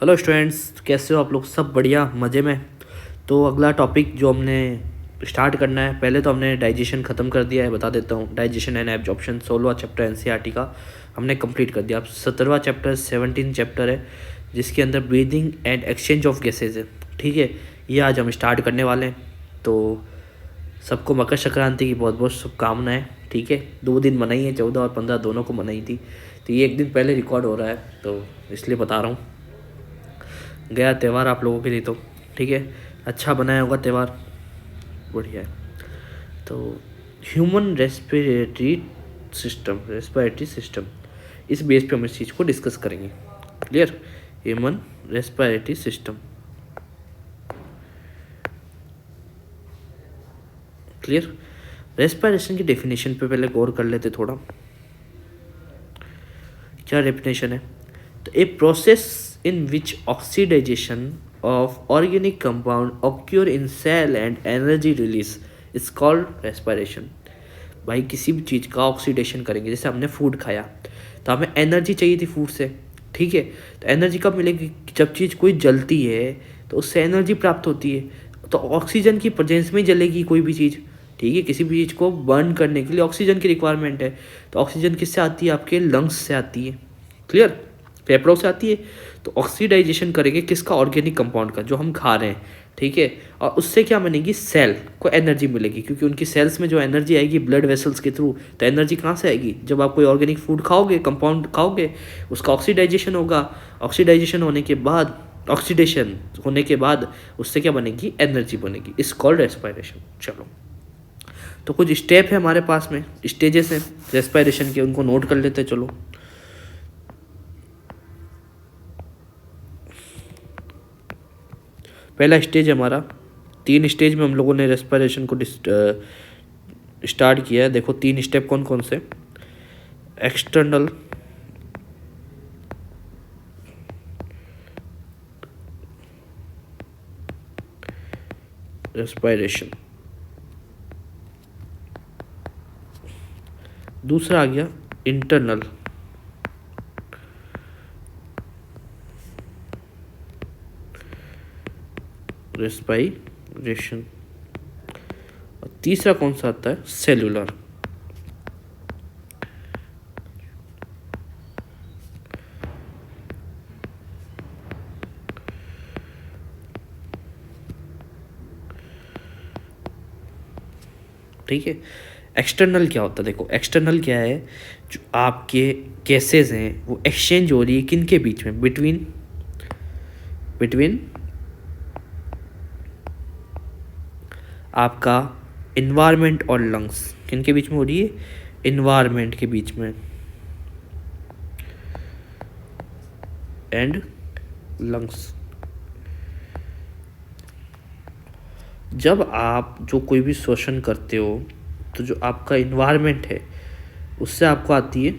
Hello students, कैसे हो आप लोग? सब बढ़िया, मज़े में। तो अगला टॉपिक जो हमने स्टार्ट करना है, पहले तो हमने डाइजेशन ख़त्म कर दिया है। बता देता हूँ, डाइजेशन एंड एब्जॉर्प्शन 16वां चैप्टर एनसीईआरटी का हमने कंप्लीट कर दिया। अब 17वां चैप्टर 17 चैप्टर है, जिसके अंदर breathing and exchange of gases है। ठीक है, ये आज हम स्टार्ट करने वाले हैं। तो सबको मकर संक्रांति की बहुत बहुत शुभकामनाएं। ठीक है, 2 दिन मनाई है, 14 और 15 दोनों को मनाई थी। तो ये एक दिन पहले रिकॉर्ड हो रहा है, तो इसलिए बता रहा हूँ। गया त्यौहार आप लोगों के लिए तो ठीक है, अच्छा बनाया होगा त्यौहार, बढ़िया है। तो ह्यूमन रेस्पिरेटरी सिस्टम, इस बेस पे हम इस चीज़ को डिस्कस करेंगे। Clear? Human respiratory system, clear? Respiration की डेफिनेशन पे पहले गौर कर लेते थोड़ा। क्या डेफिनेशन है? तो a process in which oxidation of organic compound occur in cell and energy release is called respiration। भाई किसी भी चीज़ का ऑक्सीडेशन करेंगे, जैसे हमने फूड खाया तो हमें एनर्जी चाहिए थी फूड से। ठीक है, तो एनर्जी कब मिलेगी? जब चीज़ कोई जलती है तो उससे एनर्जी प्राप्त होती है। तो ऑक्सीजन की प्रेजेंस में ही जलेगी कोई भी चीज़। ठीक है, किसी भी चीज़ को बर्न करने के लिए ऑक्सीजन की रिक्वायरमेंट है। तो ऑक्सीजन किससे आती है? आपके लंग्स से आती है। क्लियर? फेफड़ों से आती है। तो ऑक्सीडाइजेशन करेंगे किसका? ऑर्गेनिक कंपाउंड का, जो हम खा रहे हैं। ठीक है, और उससे क्या बनेगी? सेल को एनर्जी मिलेगी, क्योंकि उनकी सेल्स में जो एनर्जी आएगी ब्लड वेसल्स के थ्रू। तो एनर्जी कहाँ से आएगी? जब आप कोई ऑर्गेनिक फूड खाओगे, कंपाउंड खाओगे, उसका ऑक्सीडाइजेशन होगा। ऑक्सीडाइजेशन होने के बाद, ऑक्सीडेशन होने के बाद उससे क्या बनेगी? एनर्जी बनेगी। इस कॉल्ड रेस्पिरेशन। चलो, तो कुछ स्टेप है हमारे पास में, स्टेजेस हैं रेस्पिरेशन के, उनको नोट कर लेते हैं। चलो, पहला स्टेज हमारा, 3 स्टेज में हम लोगों ने रेस्पिरेशन को स्टार्ट किया है। देखो 3 स्टेप कौन कौन से? एक्सटर्नल, रेस्पिरेशन, दूसरा आ गया इंटरनल, रेस्पिरेशन, और तीसरा कौन सा आता है? सेलुलर। ठीक है, एक्सटर्नल क्या होता है? देखो एक्सटर्नल क्या है? जो आपके गैसेज हैं वो एक्सचेंज हो रही है किन के बीच में? बिटवीन आपका इन्वायरमेंट और लंग्स। किन के बीच में हो रही है? इन्वायरमेंट के बीच में एंड लंग्स। जब आप जो कोई भी श्वसन करते हो, तो जो आपका इन्वायरमेंट है उससे आपको आती है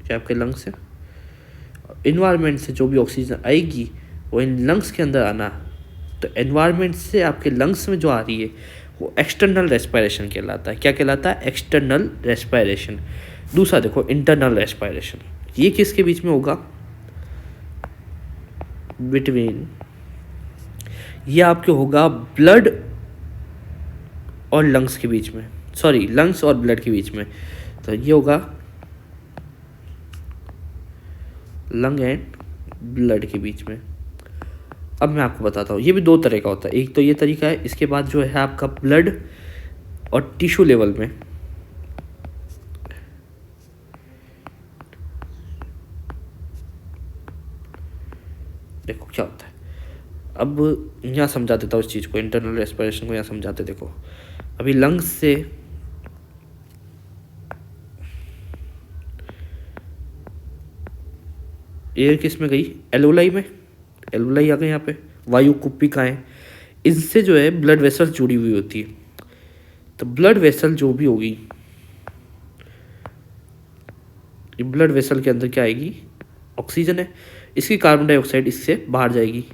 क्या? आपके लंग्स से, इन्वायरमेंट से जो भी ऑक्सीजन आएगी वो इन लंग्स के अंदर आना। तो एनवायरनमेंट से आपके लंग्स में जो आ रही है वो एक्सटर्नल रेस्पिरेशन कहलाता है। क्या कहलाता है? External respiration. दूसरा देखो इंटरनल रेस्पिरेशन, ये किसके बीच में होगा? बिटवीन, ये आपके होगा ब्लड और लंग्स के बीच में, सॉरी लंग्स और ब्लड के बीच में। तो ये होगा लंग एंड ब्लड के बीच में। अब मैं आपको बताता हूँ, ये भी 2 तरह का होता है। एक तो ये तरीका है, इसके बाद जो है आपका ब्लड और टिश्यू लेवल में। देखो क्या होता है, अब यहाँ समझा देता हूँ इस चीज़ को, इंटरनल रेस्पिरेशन को यहाँ समझाते। देखो अभी लंग्स से एयर किस में गई? एलोलाई में। एलोलाई आ गई यहाँ पे, वायु कुप्पिकाएं, इनसे जो है ब्लड वेसल जुड़ी हुई होती है। तो ब्लड वेसल जो भी होगी, ब्लड वेसल के अंदर क्या आएगी? ऑक्सीजन है, इसकी कार्बन डाइऑक्साइड इससे बाहर जाएगी।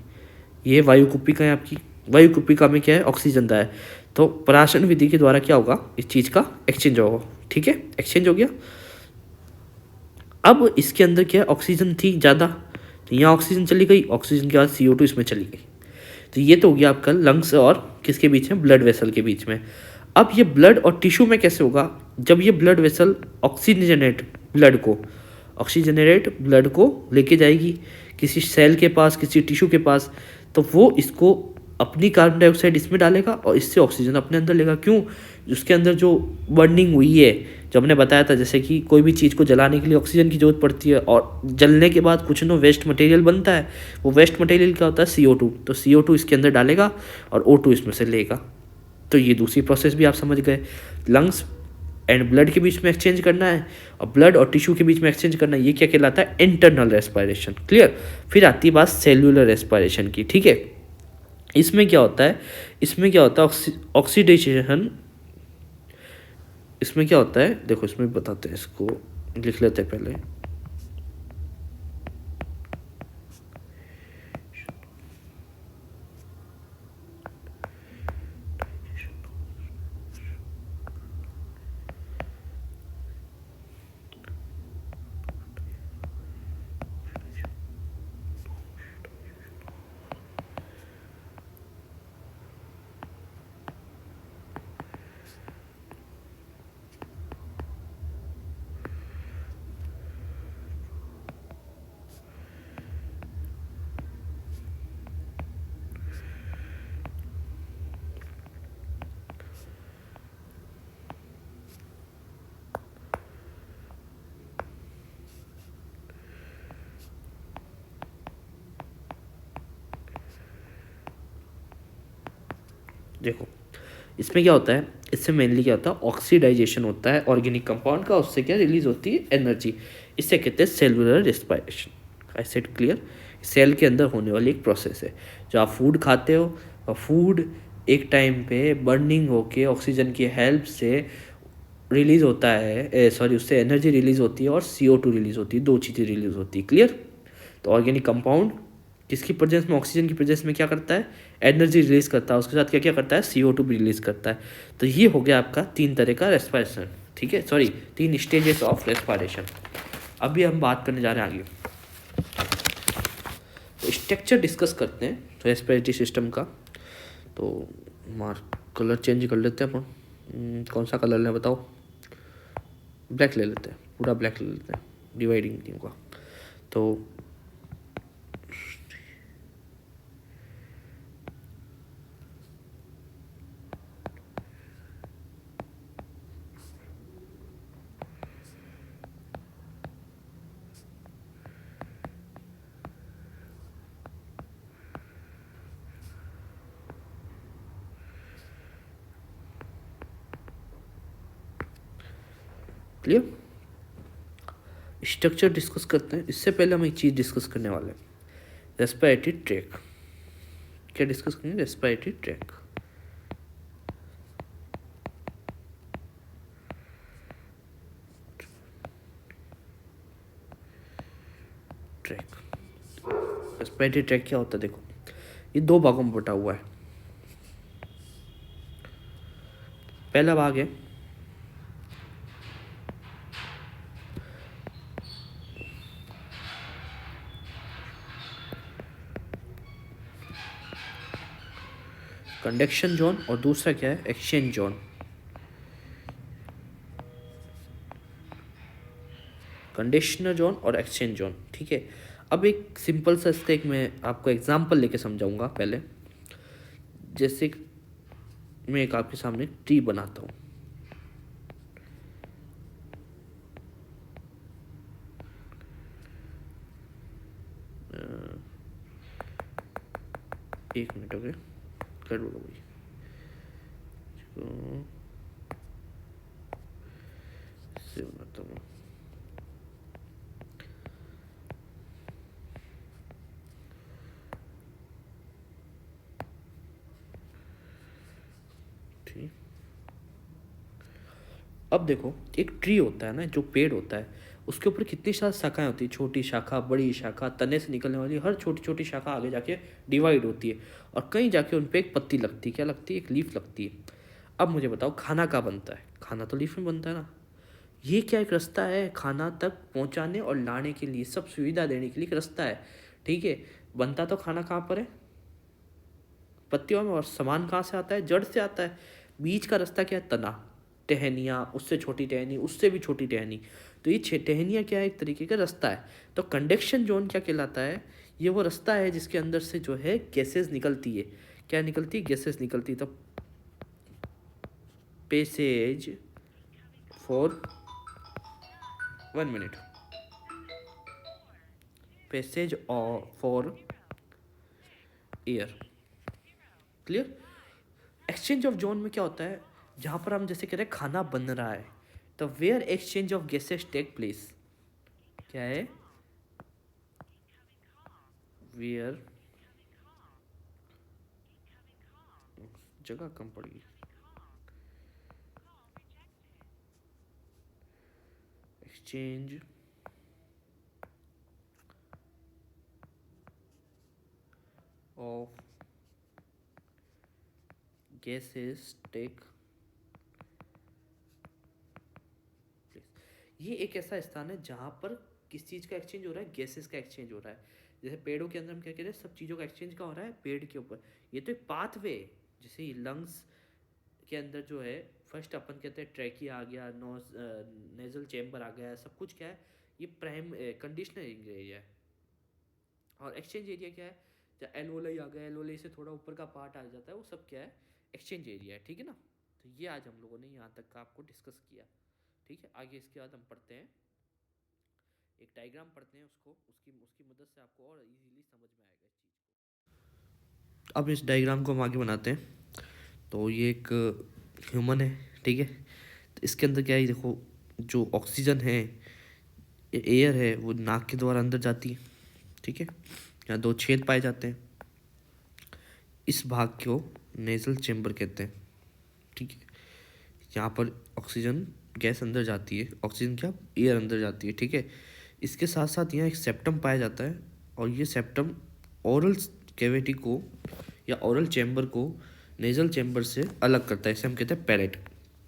ये वायु कुप्पिका है आपकी। वायु कुप्पिका में क्या है? ऑक्सीजन है। तो पराशरण विधि के द्वारा क्या होगा, इस चीज़ का एक्सचेंज होगा। ठीक है, एक्सचेंज हो गया। अब इसके अंदर क्या है, ऑक्सीजन थी ज़्यादा, तो यहाँ ऑक्सीजन चली गई, ऑक्सीजन के बाद CO2 इसमें चली गई। तो ये तो हो गया आपका लंग्स और किसके बीच में, ब्लड वेसल के बीच में। अब ये ब्लड और टिश्यू में कैसे होगा, जब ये ब्लड वेसल ऑक्सीजनेटेड ब्लड को लेके जाएगी किसी सेल के पास, किसी टिश्यू के पास, तो वो इसको अपनी कार्बन डाइऑक्साइड इसमें डालेगा और इससे ऑक्सीजन अपने अंदर लेगा। क्यों, उसके अंदर जो बर्निंग हुई है, जो हमने बताया था, जैसे कि कोई भी चीज़ को जलाने के लिए ऑक्सीजन की जरूरत पड़ती है और जलने के बाद कुछ वेस्ट मटेरियल बनता है। वो वेस्ट मटेरियल क्या होता है, CO2। तो CO2 इसके अंदर डालेगा और O2 इसमें से लेगा। तो ये दूसरी प्रोसेस भी आप समझ गए। लंग्स एंड ब्लड के बीच में एक्सचेंज करना है और ब्लड और टिश्यू के बीच में एक्सचेंज करना है, ये क्या कहलाता है, इंटरनल रेस्पिरेशन। क्लियर। फिर आती है बात सेल्यूलर रेस्पिरेशन की। ठीक है, इसमें क्या होता है, ऑक्सीडेशन। इसमें क्या होता है, देखो इसमें बताते हैं, इसको लिख लेते हैं पहले। देखो इसमें क्या होता है, इससे मेनली क्या होता है, ऑक्सीडाइजेशन होता है ऑर्गेनिक कंपाउंड का, उससे क्या रिलीज होती है एनर्जी। इसे कहते हैं cellular respiration. I said clear. Cell के अंदर होने वाली एक प्रोसेस है। जो आप फूड खाते हो और फूड एक टाइम पे बर्निंग होके ऑक्सीजन की हेल्प से रिलीज होता है, सॉरी उससे एनर्जी रिलीज होती है और CO2 रिलीज होती है, दो चीज़ें रिलीज होती है। क्लियर। तो ऑर्गेनिक कंपाउंड किसकी प्रेजेंस में, ऑक्सीजन की प्रेजेंस में क्या करता है, एनर्जी रिलीज करता है, उसके साथ क्या क्या करता है, CO2 भी रिलीज करता है। तो ये हो गया आपका 3 तरह का रेस्पिरेशन। ठीक है, सॉरी 3 स्टेजेस ऑफ रेस्पिरेशन। अभी हम बात करने जा रहे हैं आगे, तो स्ट्रक्चर डिस्कस करते हैं रेस्पिरेटरी सिस्टम का। तो कलर चेंज कर लेते हैं अपन। कौन सा कलर लें बताओ, ब्लैक ले लेते हैं, पूरा ब्लैक ले लेते हैं, डिवाइडिंग नहीं होगा। तो क्लियर, स्ट्रक्चर डिस्कस करते हैं। इससे पहले हम एक चीज़ डिस्कस करने वाले हैं, रेस्पिरेटरी ट्रैक। क्या डिस्कस करेंगे, रेस्पिरेटरी ट्रैक। रेस्पिरेटरी ट्रैक क्या होता है, देखो ये 2 भागों में बटा हुआ है। पहला भाग है कंडक्शन जोन और दूसरा क्या है, एक्सचेंज जोन। कंडीशनर जोन और एक्सचेंज जोन। ठीक है, अब एक सिंपल सा स्टेक मैं आपको एग्जांपल लेके समझाऊंगा पहले। जैसे मैं एक आपके सामने ट्री बनाता हूँ, एक मिनट हो गया, कर बोलो भाई। इससे बनाता हूँ, ठीक। अब देखो एक ट्री होता है ना, जो पेड़ होता है, उसके ऊपर कितनी सारी शाखाएं होती है, छोटी शाखा, बड़ी शाखा, तने से निकलने वाली हर छोटी छोटी शाखा आगे जाके डिवाइड होती है और कहीं जाके उन पे एक पत्ती लगती है, क्या लगती है, एक लीफ लगती है। अब मुझे बताओ खाना कहाँ बनता है? खाना तो लीफ में बनता है ना। ये क्या एक रास्ता है खाना तक पहुंचाने और लाने के लिए, सब सुविधा देने के लिए एक रास्ता है, ठीक है। बनता तो खाना कहाँ पर है? पत्तियों में। और सामान कहाँ से आता है? जड़ से आता है। बीच का रास्ता क्या है? तना, टहनियाँ, उससे छोटी टहनी, उससे भी छोटी टहनी। तो ये छः टहनियाँ क्या है? एक तरीके का रास्ता है। तो कंडक्शन जोन क्या कहलाता है? ये वो रास्ता है जिसके अंदर से जो है गैसेस निकलती है। क्या निकलती है? गैसेस निकलती है। तो passage for 1 minute, passage for air. Clear? Exchange of zone में क्या होता है? जहाँ पर हम जैसे कह रहे हैं खाना बन रहा है, तो where exchange of gases take place, क्या है? वेयर, जगह कम पड़ेगी, exchange of gases take place. ये एक ऐसा स्थान है जहाँ पर किस चीज़ का एक्सचेंज हो रहा है? गैसेस का एक्सचेंज हो रहा है। जैसे पेड़ों के अंदर हम क्या कह रहे हैं, सब चीज़ों का एक्सचेंज का हो रहा है पेड़ के ऊपर। ये तो एक पाथवे, जैसे लंग्स के अंदर जो है, फर्स्ट अपन कहते हैं ट्रैकिया आ गया, नोज नेजल चैम्बर आ गया, सब कुछ क्या है? ये प्राइम कंडीशनरिंग एरिया है। और एक्सचेंज एरिया क्या है? जब एलओलाई आ गया, एलओलाई से थोड़ा ऊपर का पार्ट आ जाता है, वो सब क्या है? एक्सचेंज एरिया है, ठीक है ना। तो ये आज हम लोगों ने यहाँ तक का आपको डिस्कस किया, ठीक है। आगे इसके बाद हम पढ़ते हैं, एक डायग्राम पढ़ते हैं, उसको उसकी उसकी मदद से आपको और इजीली समझ में आएगा इस चीज़ को। अब इस डायग्राम को हम आगे बनाते हैं। तो ये एक ह्यूमन है, ठीक है। तो इसके अंदर क्या है, देखो, जो ऑक्सीजन है, एयर है, वो नाक के द्वारा अंदर जाती है, ठीक है। यहाँ दो छेद पाए जाते हैं, इस भाग को नेजल चेम्बर कहते हैं, ठीक है। यहाँ पर ऑक्सीजन गैस अंदर जाती है, ऑक्सीजन क्या, एयर अंदर जाती है, ठीक है। इसके साथ साथ यहाँ एक सेप्टम पाया जाता है, और ये सेप्टम ओरल कैविटी को या ओरल चैम्बर को नेजल चैम्बर से अलग करता है। इसे हम कहते हैं पैलेट।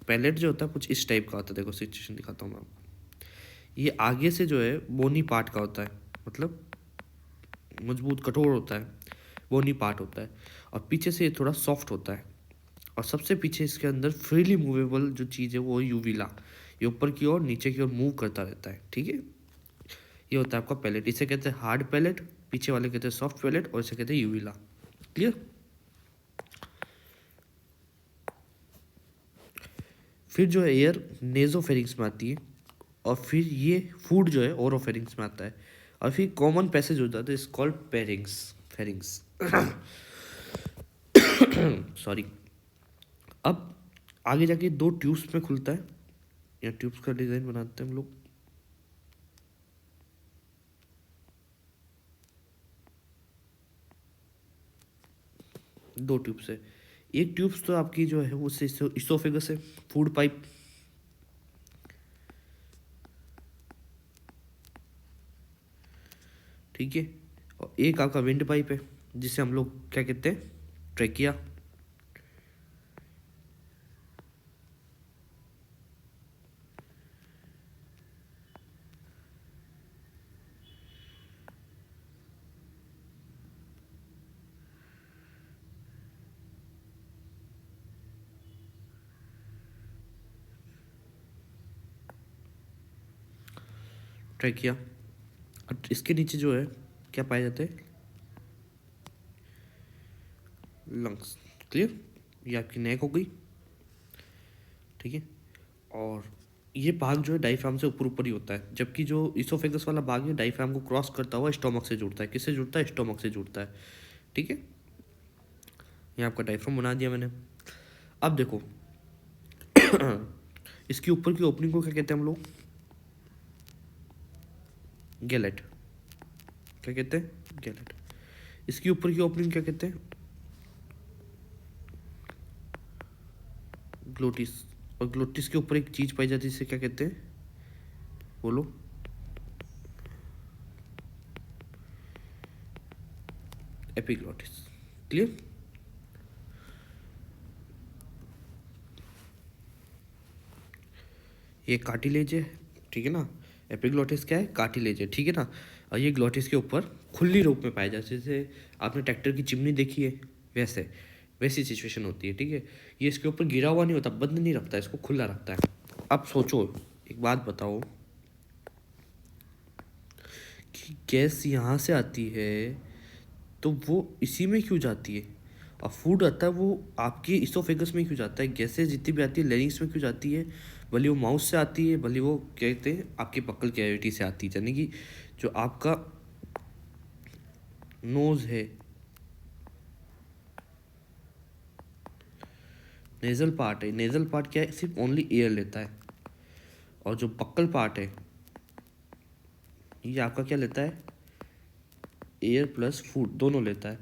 पैलेट जो होता है कुछ इस टाइप का होता है, देखो सिचुएशन दिखाता हूँ मैं आपको। ये आगे से जो है बोनी पार्ट का होता है, मतलब मजबूत कठोर होता है, बोनी पार्ट होता है। और पीछे से ये थोड़ा सॉफ्ट होता है। और सबसे पीछे इसके अंदर फ्रीली मूवेबल जो चीज़ है वो है यूविला। ये ऊपर की ओर नीचे की ओर मूव करता रहता है, ठीक है। ये होता है आपका पैलेट। इसे कहते हैं हार्ड पैलेट, पीछे वाले कहते हैं सॉफ्ट पैलेट, और इसे कहते हैं यूविला। क्लियर? फिर जो है एयर नेजोफेरिंग्स में आती है, और फिर ये फूड जो है ओरोफेरिंग्स में आता है, और फिर कॉमन पैसेज हो जाता है, इस कॉल्ड पेरिंग्स, फेरिंग्स। सॉरी। अब आगे जाके दो ट्यूब्स में खुलता है, या ट्यूब्स का डिज़ाइन बनाते हैं हम लोग। दो ट्यूब्स है, एक ट्यूब्स तो आपकी जो है वो इसोफेगस है, फूड पाइप, ठीक है। और एक आपका विंड पाइप है, जिसे हम लोग क्या कहते हैं, ट्रैकिया। ट्रैकिया। और इसके नीचे जो है क्या पाए जाते हैं, लंग्स। क्लियर? ये आपकी नेक हो गई, ठीक है। और ये भाग जो है डायफ्राम से ऊपर ऊपर ही होता है, जबकि जो इसोफेगस वाला भाग है डायफ्राम को क्रॉस करता हुआ स्टोमक से जुड़ता है। किससे जुड़ता है? स्टोमक से जुड़ता है, ठीक है। ये आपका डायफ्राम बना दिया मैंने। अब देखो, इसके ऊपर की ओपनिंग को क्या कहते हैं हम लोग? गैलेट। क्या कहते हैं? गैलेट। इसके ऊपर की ओपनिंग क्या कहते हैं? ग्लोटिस। और ग्लोटिस के ऊपर एक चीज पाई जाती है, इसे क्या कहते हैं? बोलो। एपिग्लोटिस। क्लियर? ये कार्टिलेज है, ठीक है ना। एपिग्लोटिस क्या है? कार्टिलेज है, ठीक है ना। और ये ग्लोटिस के ऊपर खुली रूप में पाया जाता है, जैसे आपने ट्रैक्टर की चिमनी देखी है वैसे, वैसी सिचुएशन होती है, ठीक है। ये इसके ऊपर गिरा हुआ नहीं होता, बंद नहीं रखता, इसको खुला रखता है। अब सोचो, एक बात बताओ कि गैस यहाँ से आती है तो वो इसी में क्यों जाती है, और फूड आता है वो आपके इसोफेगस में क्यों जाता है, गैसें जितनी भी आती है लेरिंग्स में क्यों जाती है, भले वो माउथ से आती है, भले वो कहते हैं आपके बक्कल कैविटी से आती है, यानी कि जो आपका नोज है, नेजल पार्ट है, नेजल पार्ट क्या है? सिर्फ ओनली एयर लेता है। और जो बक्कल पार्ट है ये आपका क्या लेता है? एयर प्लस फूड दोनों लेता है।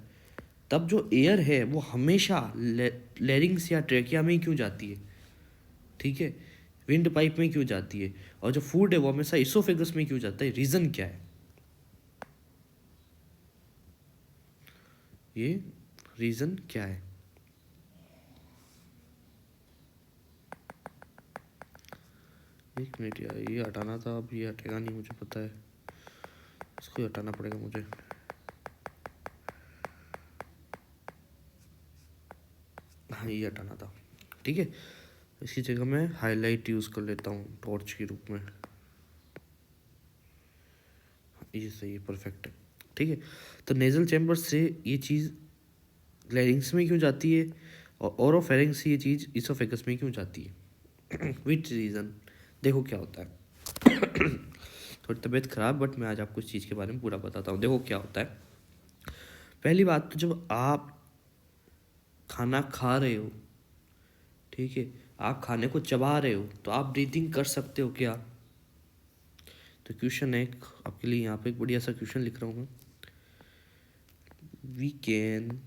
तब जो एयर है वो हमेशा लेरिंग्स या ट्रेकिया में ही क्यों जाती है, ठीक है, विंड पाइप में क्यों जाती है, और जो फूड है वो हमेशा इसोफेगस में क्यों जाता है? रीज़न क्या है? ये रीज़न क्या है? एक मिनट यार, ये हटाना था, अब ये हटेगा नहीं, मुझे पता है, इसको हटाना पड़ेगा मुझे। हाँ, ये हटाना था, ठीक है। इसकी जगह मैं हाईलाइट यूज़ कर लेता हूँ टॉर्च के रूप में। ये सही है, परफेक्ट है, ठीक है। तो नेजल चैम्बर से ये चीज़ लैरिंग्स में क्यों जाती है, और ओरोफेरिंग्स से ये चीज़ इसोफेगस में क्यों जाती है? विच रीज़न? देखो क्या होता है। थोड़ी तबीयत खराब, बट मैं आज आपको इस चीज़ के बारे में पूरा बताता हूँ। देखो क्या होता है। पहली बात तो जब आप खाना खा रहे हो, ठीक है, आप खाने को चबा रहे हो, तो आप ब्रीथिंग कर सकते हो क्या? तो क्वेश्चन है आपके लिए, यहाँ पे एक बढ़िया सा क्वेश्चन लिख रहा हूँ मैं। We can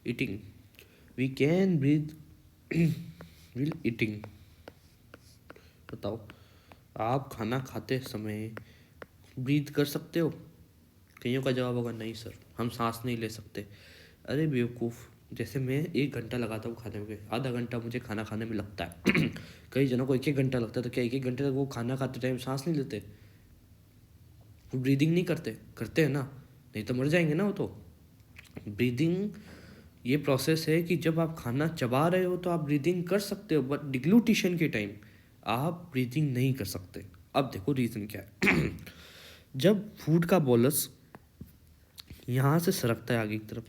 eating, we can breathe while eating। बताओ, आप खाना खाते समय ब्रीथ कर सकते हो? कईयों का जवाब होगा नहीं सर, हम सांस नहीं ले सकते। अरे बेवकूफ़, जैसे मैं 1 घंटा लगाता हूँ खाने में, आधा घंटा मुझे खाना खाने में लगता है। कई जनों को 1-1 घंटा लगता है, तो क्या 1-1 घंटे तक वो खाना खाते टाइम सांस नहीं लेते, वो ब्रीदिंग नहीं करते? करते हैं ना, नहीं तो मर जाएंगे ना वो तो। ब्रीदिंग ये प्रोसेस है कि जब आप खाना चबा रहे हो तो आप ब्रीदिंग कर सकते हो, बट डिग्लूटिशन के टाइम आप ब्रीदिंग नहीं कर सकते। अब देखो रीज़न क्या है। जब फूड का बोलस यहाँ से सरकता है आगे की तरफ,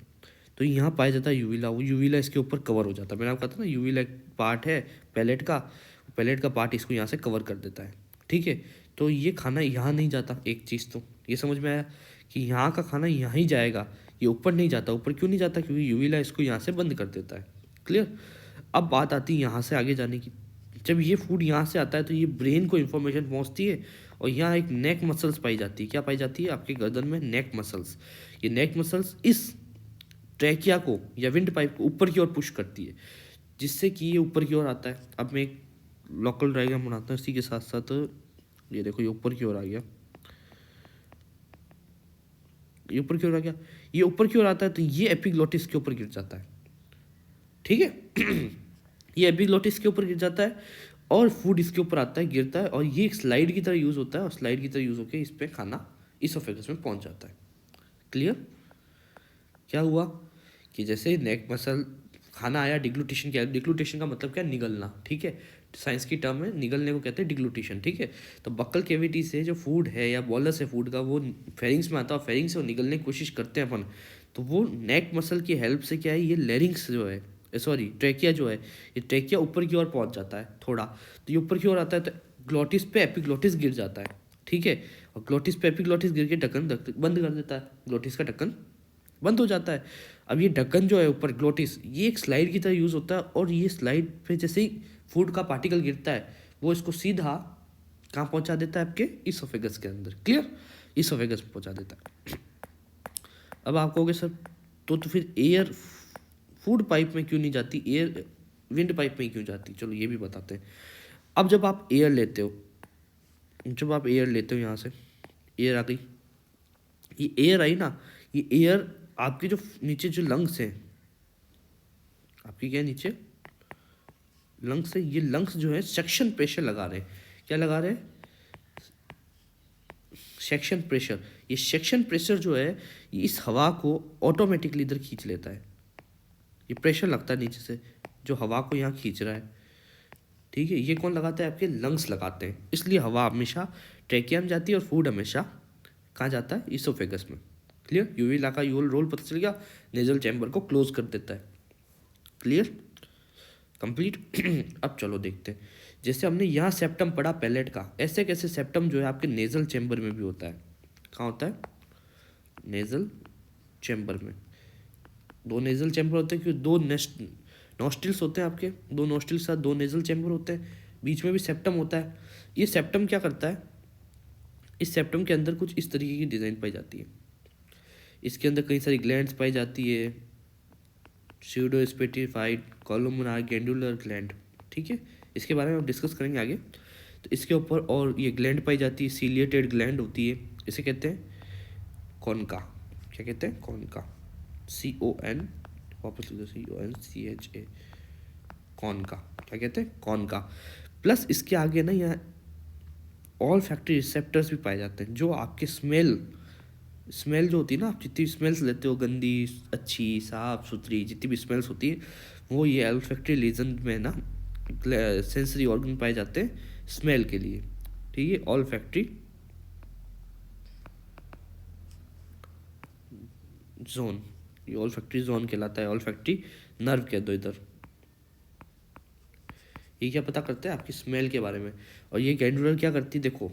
तो यहाँ पाया जाता है यूविला, वो यूविला इसके ऊपर कवर हो जाता है। मैंने आपको कहा था ना, यूविला एक पार्ट है पैलेट का पार्ट इसको यहाँ से कवर कर देता है, ठीक है। तो ये खाना यहाँ नहीं जाता, एक चीज़ तो ये समझ में आया कि यहाँ का खाना यहाँ ही जाएगा, ये ऊपर नहीं जाता। ऊपर क्यों नहीं जाता? क्योंकि यूविला इसको यहाँ से बंद कर देता है। क्लियर? अब बात आती है यहाँ से आगे जाने की। जब ये फूड यहाँ से आता है तो ये ब्रेन को इन्फॉर्मेशन पहुँचती है, और यहाँ एक नेक मसल्स पाई जाती है। क्या पाई जाती है? आपके गर्दन में नेक मसल्स। ये नेक मसल्स इस ट्रैकिया को या विंड पाइप को ऊपर की ओर पुश करती है, जिससे कि ये ऊपर की ओर आता है। अब मैं एक लोकल डायग्राम बनाता हूँ इसी के साथ साथ। ये देखो, ये ऊपर की ओर आ गया, ये ऊपर की ओर आ गया, ये ऊपर की ओर आता है, तो ये एपिग्लोटिस के ऊपर गिर जाता है, ठीक है। ये एपिग्लोटिस के ऊपर गिर जाता है और फूड इसके ऊपर आता है, गिरता है, और ये एक स्लाइड की तरह यूज़ होता है, और स्लाइड की तरह यूज़ होकर इस पर खाना इसोफेगस में पहुंच जाता है। क्लियर? क्या हुआ कि जैसे नेक मसल खाना आया, डिग्लूटेशन किया। डिग्लूटेशन का मतलब क्या? निगलना, ठीक है। साइंस की टर्म में निगलने को कहते हैं डिग्लूटेशन, ठीक है। तो बक्कल कैविटी से जो फूड है या बॉलस है फूड का, वो फेरिंग्स में आता है, और फेरिंग्स से वो निगलने की कोशिश करते हैं अपन। तो वो नेक मसल की हेल्प से क्या है, ये लेरिंग्स जो है, सॉरी ट्रेकिया जो है, ये ट्रेकिया ऊपर की ओर पहुंच जाता है थोड़ा। तो ये ऊपर की ओर आता है तो ग्लोटिस पे एपिग्लोटिस गिर जाता है, ठीक है। और ग्लोटिस पे एपिग्लोटिस गिर के ढक्कन बंद कर देता है, ग्लोटिस का ढक्कन बंद हो जाता है। अब ये ढक्कन जो है ऊपर ग्लोटिस, ये एक स्लाइड की तरह यूज़ होता है, और ये स्लाइड पे जैसे ही फूड का पार्टिकल गिरता है, वो इसको सीधा कहाँ पहुंचा देता है? आपके इसोफेगस के अंदर। क्लियर? इसोफेगस में पहुंचा देता है। अब आप कहोगे सर, तो फिर एयर फूड पाइप में क्यों नहीं जाती, एयर विंड पाइप में क्यों जाती? चलो ये भी बताते हैं। अब जब आप एयर लेते हो, जब आप एयर लेते हो यहाँ से, एयर आ गई, ये एयर आई ना, ये एयर आपके जो नीचे जो लंग्स हैं, आपकी क्या है नीचे लंग्स है, ये लंग्स जो है सेक्शन प्रेशर लगा रहे हैं। क्या लगा रहे हैं? Section pressure. ये सेक्शन प्रेशर जो है ये इस हवा को ऑटोमेटिकली इधर खींच लेता है। ये प्रेशर लगता है नीचे से जो हवा को यहाँ खींच रहा है। ठीक है, ये कौन लगाता है? आपके लंग्स लगाते हैं। इसलिए हवा हमेशा ट्रेकिया में जाती है और फूड हमेशा कहाँ जाता है? इसोफेगस में। क्लियर? यूवी ला का यूल रोल पता चल गया, नेजल चैम्बर को क्लोज कर देता है। क्लियर? कंप्लीट। अब चलो देखते हैं, जैसे हमने यहाँ सेप्टम पढ़ा पैलेट का, ऐसे कैसे सेप्टम जो है आपके नेजल चैम्बर में भी होता है। कहाँ होता है? नेजल चैम्बर में। दो नेजल चैम्बर होते हैं, क्योंकि दो नॉस्ट्रिल्स होते हैं आपके, दो नॉस्ट्रिल्स साथ दो नेजल चैम्बर होते हैं, बीच में भी सेप्टम होता है। ये सेप्टम क्या करता है? इस सेप्टम के अंदर कुछ इस तरीके की डिज़ाइन पाई जाती है। इसके अंदर कई सारी ग्लैंड्स पाई जाती है, स्यूडो स्पेटिफाइड कॉलमनार ग्लैंडुलर ग्लैंड। ठीक है, इसके बारे में हम डिस्कस करेंगे आगे। तो इसके ऊपर और ये ग्लैंड पाई जाती है, सीलिएटेड ग्लैंड होती है, इसे कहते हैं कॉनका। क्या कहते हैं? कॉनका। CON, वापस लिखो CONCHA, कॉनका। क्या कहते हैं? कॉनका। प्लस इसके आगे ना यहाँ ऑल फैक्ट्री रिसेप्टर्स भी पाए जाते हैं, जो आपके स्मेल जो होती है ना, आप जितनी स्मेल्स लेते हो, गंदी, अच्छी, साफ सुथरी, जितनी भी स्मेल्स होती है, वो ये ऑल्फैक्टरी रीजन में ना सेंसरी ऑर्गन पाए जाते हैं स्मेल के लिए। ठीक है, ऑल्फैक्टरी जोन, ये ऑल्फैक्टरी जोन कहलाता है। ऑल्फैक्टरी नर्व कह दो इधर। ये क्या पता करते हैं? आपकी स्मेल के बारे में। और ये ग्लैंडुलर क्या करती है? देखो,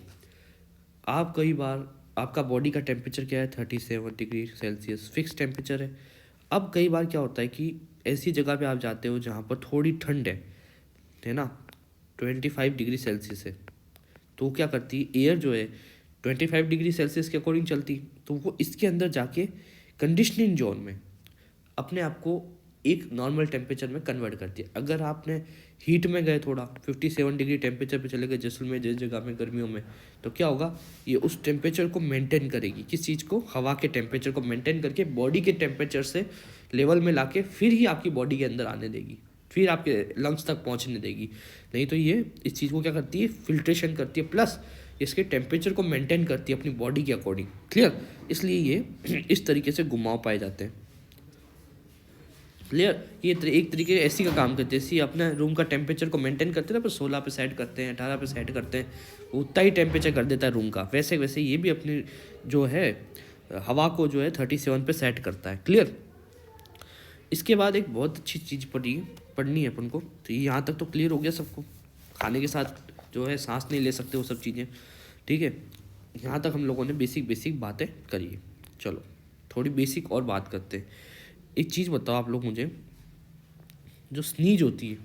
आप कई बार आपका बॉडी का टेम्परेचर क्या है? 37 डिग्री सेल्सियस फिक्स टेम्परेचर है। अब कई बार क्या होता है कि ऐसी जगह पे आप जाते हो जहाँ पर थोड़ी ठंड है ना, 25 डिग्री सेल्सियस है, तो क्या करती है? एयर जो है 25 डिग्री सेल्सियस के अकॉर्डिंग चलती, तो वो इसके अंदर जाके कंडीशनिंग जोन में अपने आप को एक नॉर्मल टेम्परेचर में कन्वर्ट करती है। अगर आपने हीट में गए, थोड़ा 57 डिग्री टेम्परेचर पे चले गए जैसलमेर जिस जगह में गर्मियों में, तो क्या होगा? ये उस टेम्परेचर को मेंटेन करेगी। किस चीज़ को? हवा के टेम्परेचर को मेंटेन करके बॉडी के टेम्परेचर से लेवल में लाके फिर ही आपकी बॉडी के अंदर आने देगी, फिर आपके लंग्स तक पहुंचने देगी। नहीं तो ये इस चीज़ को क्या करती है? फिल्ट्रेशन करती है, प्लस इसके टेम्परेचर को मेंटेन करती है अपनी बॉडी के अकॉर्डिंग। क्लियर? इसलिए ये इस तरीके से घुमाव पाए जाते हैं। क्लियर? ये एक तरीके ऐसी का काम करते हैं, जैसे अपने रूम का टेम्परेचर को मेंटेन करते हैं ना, पर 16 पे सेट करते हैं, 18 पे सेट करते हैं, उतना ही टेम्परेचर कर देता है रूम का। वैसे वैसे ये भी अपनी जो है हवा को जो है 37 पे सेट करता है। क्लियर? इसके बाद एक बहुत अच्छी चीज़ पढ़नी है अपन को। तो ये यहाँ तक तो क्लियर हो गया सबको। खाने के साथ जो है सांस नहीं ले सकते वो सब चीज़ें। ठीक है, यहाँ तक हम लोगों ने बेसिक बेसिक बातें करी है। चलो थोड़ी बेसिक और बात करते हैं। एक चीज़ बताओ आप लोग मुझे, जो स्नीज होती है,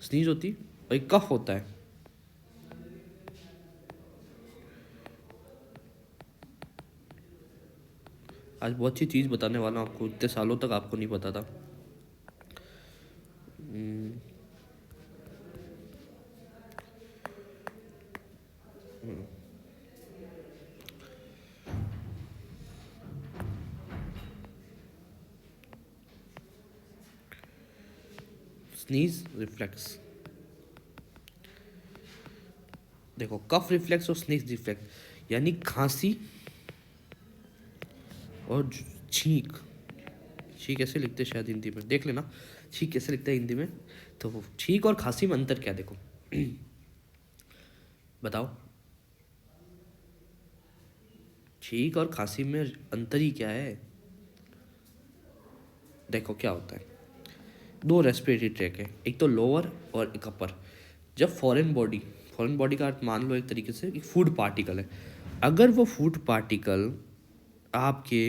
स्नीज होती है और एक कफ होता है, आज बहुत सी चीज़ बताने वाला हूँ आपको, इतने सालों तक आपको नहीं पता था। स्नीज रिफ्लेक्स, देखो, कफ रिफ्लेक्स और स्नीज रिफ्लेक्स, यानी खांसी और छींक। छींक कैसे लिखते हैं शायद हिंदी में, देख लेना छींक कैसे लिखता है हिंदी में। तो छींक और खांसी में अंतर क्या? देखो बताओ, छींक और खांसी में अंतर ही क्या है? देखो क्या होता है, दो रेस्पिरेटरी ट्रैक है, एक तो लोअर और एक अपर। जब फॉरेन बॉडी का अर्थ मान लो एक तरीके से एक फूड पार्टिकल है, अगर वो फूड पार्टिकल आपके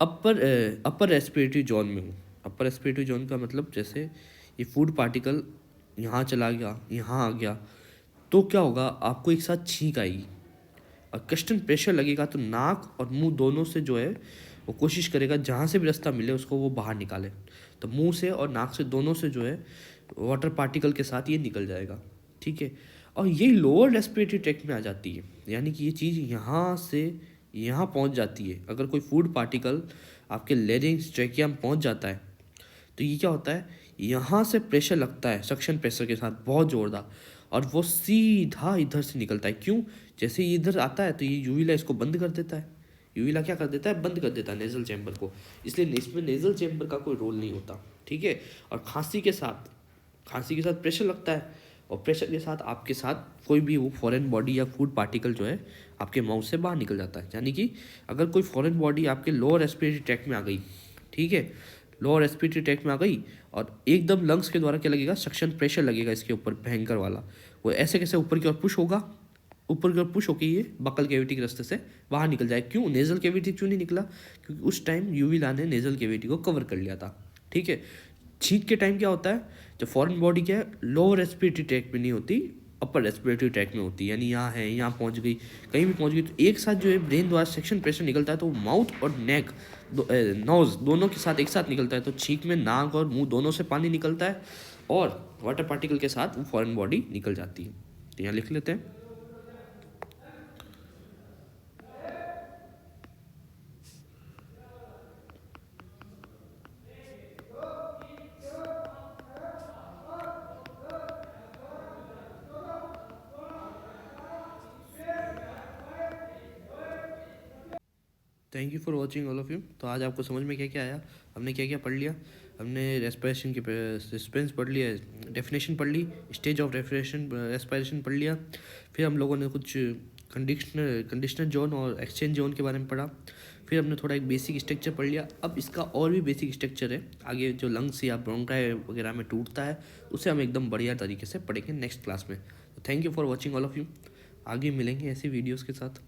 अपर रेस्पिरेटरी जोन में हो, अपर रेस्पिरेटरी जोन का मतलब जैसे ये फूड पार्टिकल यहाँ चला गया, यहाँ आ गया, तो क्या होगा? आपको एक साथ छींक आएगी और कस्टन प्रेशर लगेगा, तो नाक और मुंह दोनों से जो है वो कोशिश करेगा जहाँ से भी रास्ता मिले उसको वो बाहर निकाले। तो मुंह से और नाक से दोनों से जो है वाटर पार्टिकल के साथ ये निकल जाएगा। ठीक है, और ये लोअर रेस्पिरेटरी ट्रैक्ट में आ जाती है, यानी कि ये चीज़ यहाँ से यहाँ पहुँच जाती है। अगर कोई फूड पार्टिकल आपके लेरिंग्स ट्रैकिया में पहुँच जाता है तो ये क्या होता है, यहाँ से प्रेशर लगता है सक्शन प्रेशर के साथ बहुत ज़ोरदार, और वो सीधा इधर से निकलता है। क्यों? जैसे ये इधर आता है तो ये यूविला इसको बंद कर देता है। यूविला क्या कर देता है, बंद कर देता है नेजल चैम्बर को, इसलिए इसमें नेजल चैम्बर का कोई रोल नहीं होता। ठीक है। और खांसी के साथ प्रेशर लगता है, और प्रेशर के साथ आपके साथ कोई भी वो फॉरेन बॉडी या फूड पार्टिकल जो है आपके माउथ से बाहर निकल जाता है। यानी कि अगर कोई फॉरेन बॉडी आपके लोअर रेस्पिरेटरी ट्रैक्ट में आ गई, ठीक है, लोअर रेस्पिरेटरी ट्रैक्ट में आ गई और एकदम लंग्स के द्वारा क्या लगेगा, सक्शन प्रेशर लगेगा इसके ऊपर भयंकर वाला, वो ऐसे कैसे ऊपर की ओर पुश होगा, ऊपर की ओर पुश होकर ये बकल कैविटी के रास्ते से बाहर निकल जाए। क्यों? नेजल कैविटी क्यों नहीं निकला? क्योंकि उस टाइम यूविला ने नेजल कैविटी को कवर कर लिया था। ठीक है। छींक के टाइम क्या होता है, जो फॉरेन बॉडी क्या है, लोअर रेस्पिरेटरी ट्रैक्ट में नहीं होती, अपर रेस्पिरेटरी ट्रैक्ट में होती है। यानी यहाँ है, यहाँ पहुँच गई, कहीं भी पहुँच गई, तो एक साथ जो है ब्रेन द्वारा सेक्शन प्रेशर निकलता है, तो माउथ और नेक नोज दोनों के साथ एक साथ निकलता है। तो छींक में नाक और मुंह दोनों से पानी निकलता है, और वाटर पार्टिकल के साथ वो फॉरेन बॉडी निकल जाती है। तो यहाँ लिख लेते हैं। Thank you for watching all of you. तो आज आपको समझ में क्या क्या आया, हमने क्या क्या पढ़ लिया। हमने रेस्पिरेशन की सस्पेंस पढ़ लिया, डेफिनेशन पढ़ ली, स्टेज ऑफ रेस्पिरेशन पढ़ लिया। फिर हम लोगों ने कुछ कंडीशनर जोन और एक्सचेंज जोन के बारे में पढ़ा। फिर हमने थोड़ा एक बेसिक स्ट्रक्चर पढ़ लिया। अब इसका और भी बेसिक स्ट्रक्चर है, आगे जो लंग्स या ब्रोंकाई वगैरह में टूटता है उसे हम एकदम बढ़िया तरीके से पढ़ेंगे नेक्स्ट क्लास में। तो thank you for watching all of you. आगे मिलेंगे ऐसी वीडियोज़ के साथ।